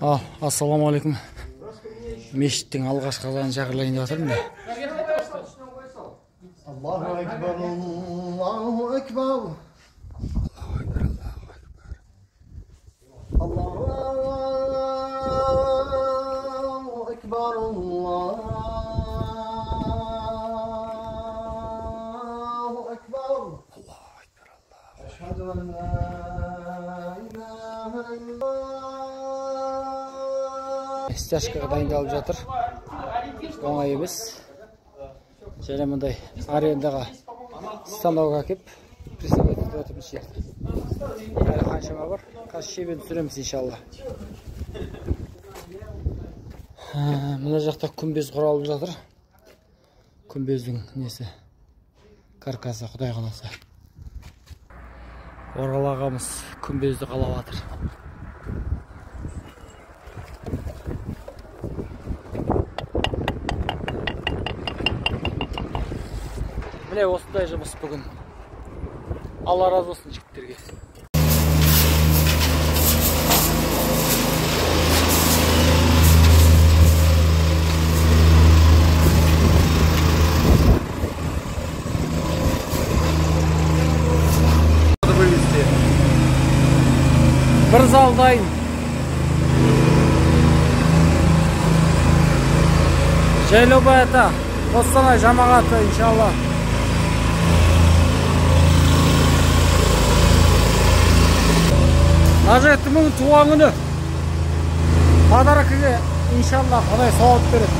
Ассаламу алейкум. Мешіттің алғашқы азанын шақырылайын деп жатырмын да. Аллаху акбар, Аллаху акбар. Аллаху акбар, Аллаху акбар. Ашхаду ан ла илаха иллаллах. Стяжкаға дайындалып жатыр. Оңай емес. Және мындай арендаға станогқа кеп присоединить етіп отырмыз жерді. Әлі қаншама бар. Қазір шебен түсіреміз иншалла. Мына жақта күмбез құралып жатыр. Күмбездің несі каркасы, Құдай қаласа. Орал ағамыз күмбезді қалап жатыр. Міне осындай жұмыс бүгін. Алла разы болсын жігіттерге. Bir zал дайын. Жайлаубай ата, Қостанай жамағаты иншалла. Нажеттің туған күні подаркіге иншалла Құдай сауап береді.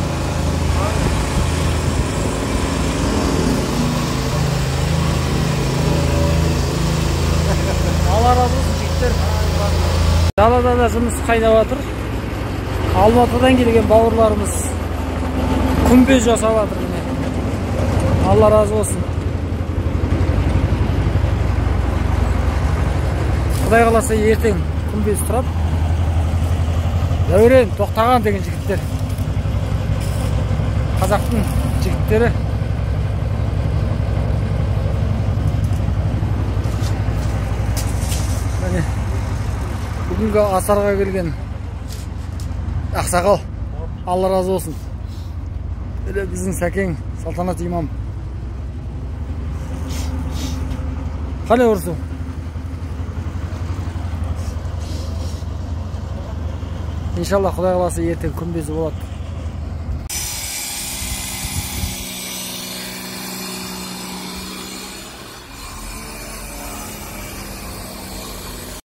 Алла разы болсын жігіттер. Далада да жұмыс қайнап жатыр. Алматыдан келген бауырларымыз күмбез жасап жатыр. Алла разы болсын. Құдай қаласа ертең күмбез тұрап. Дәурен Тоқтаған деген жігіттер. Қазақтың жігіттері. Бүгінгі асарға келген ақсақал. Алла разы болсын. Біздің сәкең Салтанат имам. Қалай ұрысу? İnşallah Құдай қаласа ертең күмбезі болады.